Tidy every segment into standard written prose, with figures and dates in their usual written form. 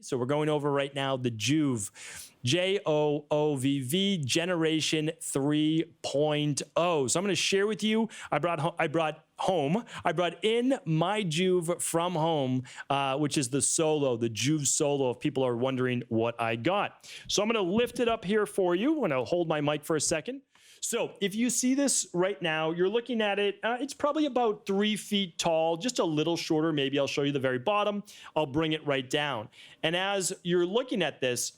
So we're going over right now the Joovv, Joovv Generation 3.0. So I'm going to share with you, I brought in my Joovv from home, which is the Solo, the Joovv Solo, if people are wondering what I got. So I'm going to lift it up here for you. I'm going to hold my mic for a second. So if you see this right now, you're looking at it, it's probably about 3 feet tall, just a little shorter. Maybe I'll show you the very bottom. I'll bring it right down. And as you're looking at this,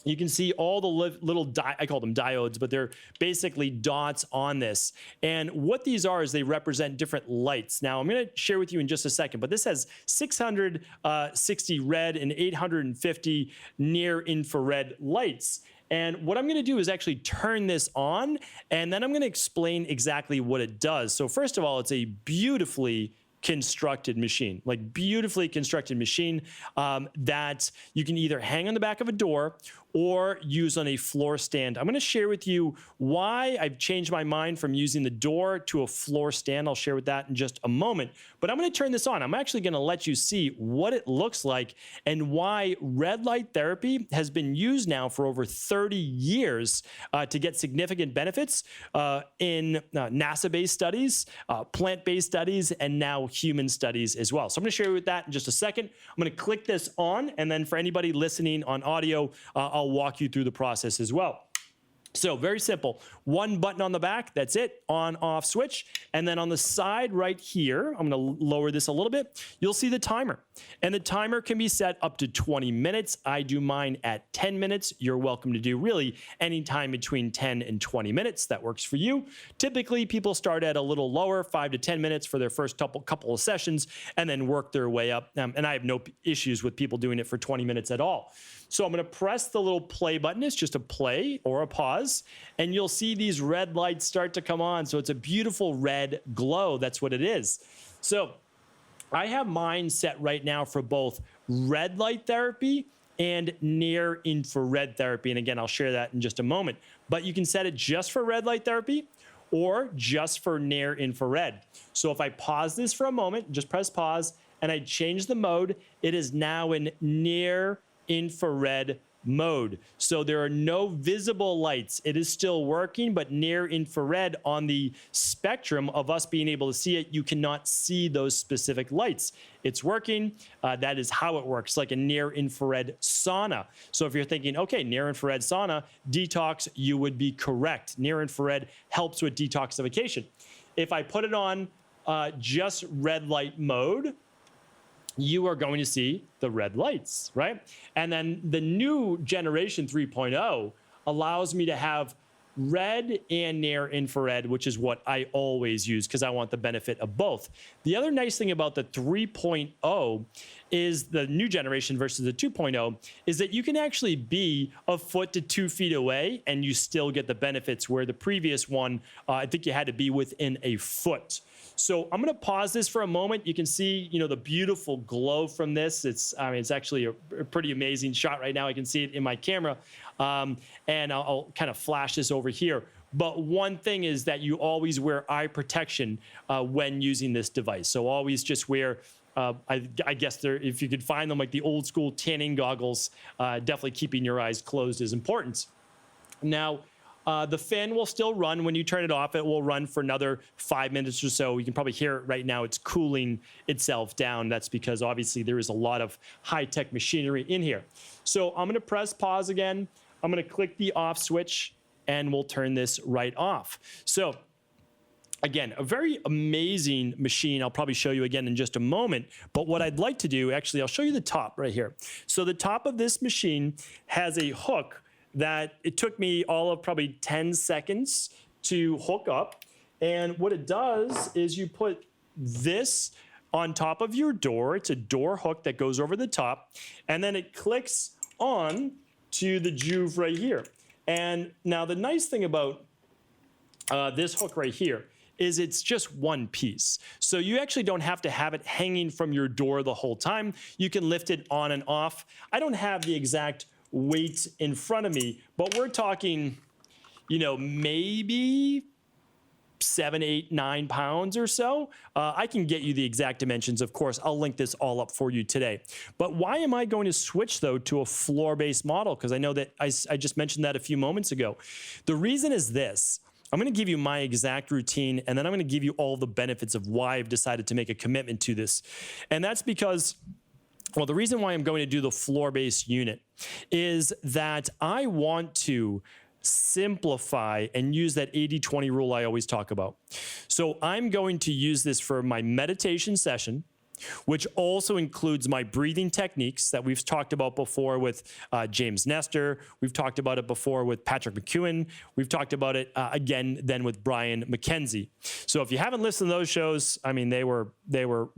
you can see all the little, I call them diodes, but they're basically dots on this. And what these are is they represent different lights. Now, I'm going to share with you in just a second, but this has 660 red and 850 near infrared lights. And what I'm going to do is actually turn this on, and then I'm going to explain exactly what it does. So first of all, it's a beautifully constructed machine, like beautifully constructed machine that you can either hang on the back of a door or use on a floor stand. I'm going to share with you why I've changed my mind from using the door to a floor stand. I'll share with that in just a moment. But I'm going to turn this on. I'm actually going to let you see what it looks like and why red light therapy has been used now for over 30 years to get significant benefits in NASA-based studies, plant-based studies, and now human studies as well. So I'm going to share with that in just a second. I'm going to click this on, and then for anybody listening on audio, I'll walk you through the process as well. So very simple. One button on the back, that's it, on, off switch. And then on the side right here, I'm going to lower this a little bit, you'll see the timer. And the timer can be set up to 20 minutes. I do mine at 10 minutes. You're welcome to do really any time between 10 and 20 minutes. That works for you. Typically, people start at a little lower, 5 to 10 minutes for their first couple of sessions, and then work their way up. And I have no issues with people doing it for 20 minutes at all. So I'm going to press the little play button. It's just a play or a pause, and you'll see these red lights start to come on. So it's a beautiful red glow. That's what it is. So I have mine set right now for both red light therapy and near infrared therapy. And again, I'll share that in just a moment. But you can set it just for red light therapy or just for near infrared. So if I pause this for a moment, just press pause, and I change the mode, it is now in near infrared mode. So there are no visible lights. It is still working, but near infrared on the spectrum of us being able to see it, you cannot see those specific lights. It's working. That is how it works, like a near infrared sauna. So if you're thinking, okay, near infrared sauna, detox, you would be correct. Near infrared helps with detoxification. If I put it on just red light mode, you are going to see the red lights, right? And then the new generation 3.0 allows me to have red and near infrared, which is what I always use because I want the benefit of both. The other nice thing about the 3.0 is the new generation versus the 2.0 is that you can actually be a foot to 2 feet away and you still get the benefits, where the previous one, I think you had to be within a foot. So I'm going to pause this for a moment. You can see, the beautiful glow from this. It's actually a pretty amazing shot right now. I can see it in my camera. And I'll kind of flash this over here. But one thing is that you always wear eye protection when using this device. So always just wear, I guess if you could find them, like the old school tanning goggles, definitely keeping your eyes closed is important. Now, the fan will still run. When you turn it off, it will run for another 5 minutes or so. You can probably hear it right now. It's cooling itself down. That's because obviously there is a lot of high-tech machinery in here. So I'm going to press pause again. I'm going to click the off switch, and we'll turn this right off. So again, a very amazing machine. I'll probably show you again in just a moment. But what I'd like to do, actually, I'll show you the top right here. So the top of this machine has a hook that it took me all of probably 10 seconds to hook up. And what it does is you put this on top of your door. It's a door hook that goes over the top. And then it clicks on to the Joovv right here. And now the nice thing about this hook right here is it's just one piece. So you actually don't have to have it hanging from your door the whole time. You can lift it on and off. I don't have the exact weight in front of me, but we're talking, maybe 7, 8, 9 pounds or so. I can get you the exact dimensions, of course. I'll link this all up for you today. But why am I going to switch, though, to a floor-based model? Because I know that I just mentioned that a few moments ago. The reason is this. I'm going to give you my exact routine, and then I'm going to give you all the benefits of why I've decided to make a commitment to this. And that's because, well, the reason why I'm going to do the floor-based unit is that I want to simplify and use that 80-20 rule I always talk about. So I'm going to use this for my meditation session, which also includes my breathing techniques that we've talked about before with James Nestor. We've talked about it before with Patrick McEwen. We've talked about it again then with Brian McKenzie. So if you haven't listened to those shows, I mean, they were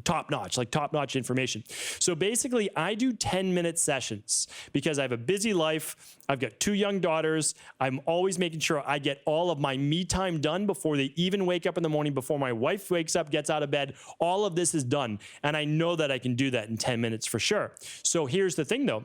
top-notch, like top-notch information. So basically, I do 10-minute sessions because I have a busy life. I've got 2 young daughters. I'm always making sure I get all of my me time done before they even wake up in the morning, before my wife wakes up, gets out of bed. All of this is done. And I know that I can do that in 10 minutes for sure. So here's the thing, though.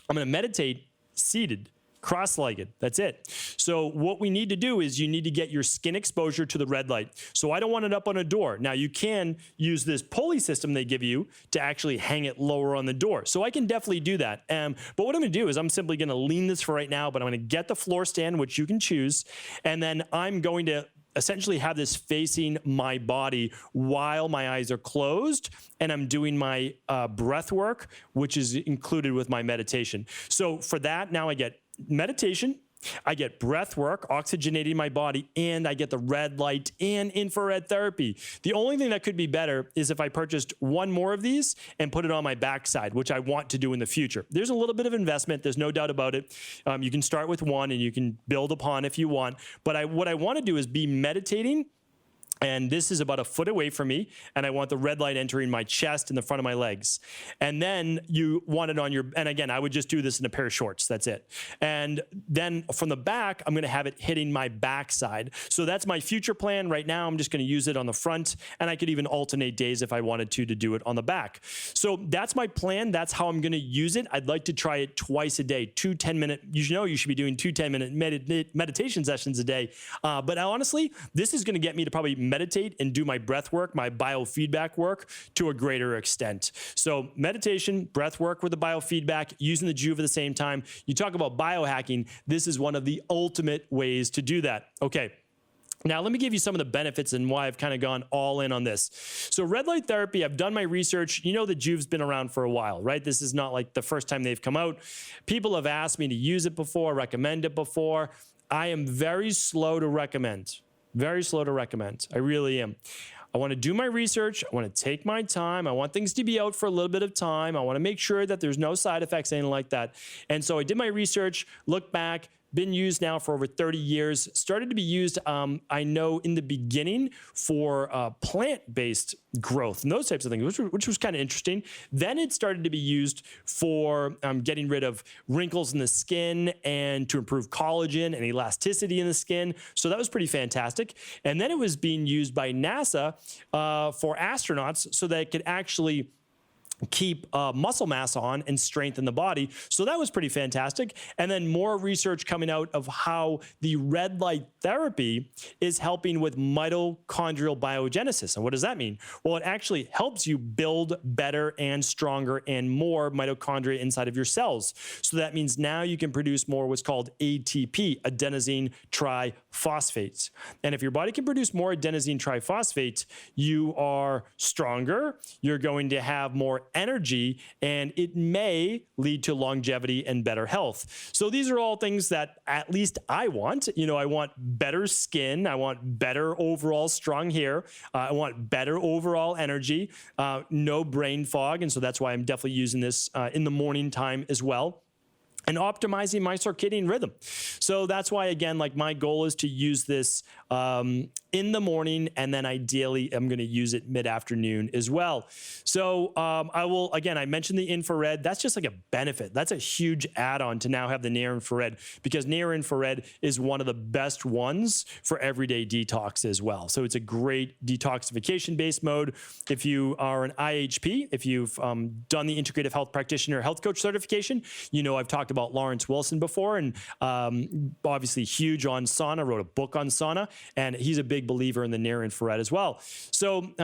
I'm going to meditate seated, cross-legged. That's it. So what we need to do is you need to get your skin exposure to the red light. So I don't want it up on a door. Now, you can use this pulley system they give you to actually hang it lower on the door. So I can definitely do that. But what I'm going to do is I'm simply going to lean this for right now, but I'm going to get the floor stand, which you can choose, and then I'm going to essentially have this facing my body while my eyes are closed, and I'm doing my breath work, which is included with my meditation. So for that, now I get meditation, I get breath work, oxygenating my body, and I get the red light and infrared therapy. The only thing that could be better is if I purchased one more of these and put it on my backside, which I want to do in the future. There's a little bit of investment. There's no doubt about it. You can start with one and you can build upon if you want. But what I want to do is be meditating. And this is about a foot away from me, and I want the red light entering my chest and the front of my legs. And then you want it on your, and again, I would just do this in a pair of shorts, that's it. And then from the back, I'm gonna have it hitting my backside. So that's my future plan. Right now, I'm just gonna use it on the front, and I could even alternate days if I wanted to do it on the back. So that's my plan. That's how I'm gonna use it. I'd like to try it twice a day, 2 10-minute, you know you should be doing 2 10-minute meditation sessions a day. But honestly, this is gonna get me to probably meditate and do my breath work, my biofeedback work to a greater extent. So meditation, breath work with the biofeedback, using the Joovv at the same time. You talk about biohacking. This is one of the ultimate ways to do that. Okay. Now, let me give you some of the benefits and why I've kind of gone all in on this. So red light therapy, I've done my research. You know that Joovv's been around for a while, right? This is not like the first time they've come out. People have asked me to use it before, recommend it before. I am very slow to recommend. Very slow to recommend. I really am. I want to do my research. I want to take my time. I want things to be out for a little bit of time. I want to make sure that there's no side effects, anything like that. And so I did my research, looked back, been used now for over 30 years, started to be used, I know, in the beginning for plant-based growth and those types of things, which was kind of interesting. Then it started to be used for getting rid of wrinkles in the skin and to improve collagen and elasticity in the skin. So that was pretty fantastic. And then it was being used by NASA for astronauts so that it could actually keep muscle mass on and strengthen the body. So that was pretty fantastic. And then more research coming out of how the red light therapy is helping with mitochondrial biogenesis. And what does that mean? Well, it actually helps you build better and stronger and more mitochondria inside of your cells. So that means now you can produce more what's called ATP, adenosine triphosphate. And if your body can produce more adenosine triphosphate, you are stronger, you're going to have more energy, and it may lead to longevity and better health. So these are all things that at least I want. You know, I want better skin. I want better overall strong hair. I want better overall energy, no brain fog. And so that's why I'm definitely using this in the morning time as well. And optimizing my circadian rhythm. So that's why, again, like my goal is to use this in the morning, and then ideally I'm going to use it mid-afternoon as well. So I will, again, I mentioned the infrared. That's just like a benefit. That's a huge add-on to now have the near infrared, because near infrared is one of the best ones for everyday detox as well. So it's a great detoxification-based mode. If you are an IHP, if you've done the Integrative Health Practitioner Health Coach certification, you know I've talked about Lawrence Wilson before, and obviously huge on sauna, wrote a book on sauna. and he's a big believer in the near infrared as well. So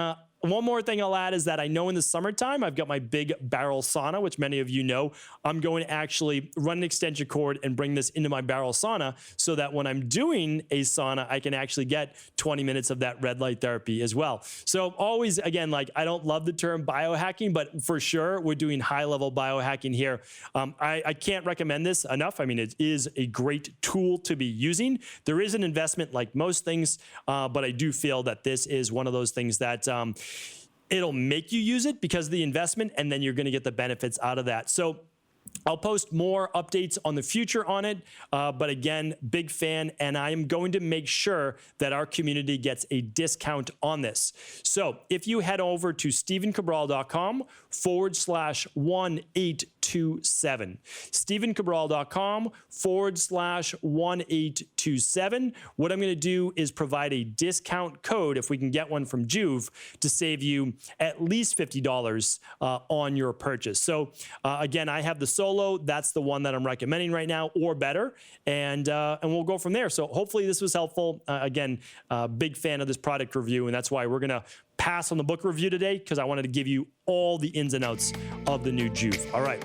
one more thing I'll add is that I know in the summertime, I've got my big barrel sauna, which many of you know. I'm going to actually run an extension cord and bring this into my barrel sauna so that when I'm doing a sauna, I can actually get 20 minutes of that red light therapy as well. So always, again, like I don't love the term biohacking, but for sure, we're doing high-level biohacking here. I can't recommend this enough. I mean, it is a great tool to be using. There is an investment like most things, but I do feel that this is one of those things that it'll make you use it because of the investment, and then you're going to get the benefits out of that. So I'll post more updates on the future on it, but again, big fan, and I am going to make sure that our community gets a discount on this. So if you head over to StephenCabral.com/1827, StephenCabral.com/1827, what I'm going to do is provide a discount code, if we can get one from Joovv, to save you at least $50 on your purchase. So again, I have the Solo. That's the one that I'm recommending right now, or better, and we'll go from there. So hopefully this was helpful. Again, big fan of this product review, and that's why we're going to pass on the book review today, because I wanted to give you all the ins and outs of the new Joovv. All right.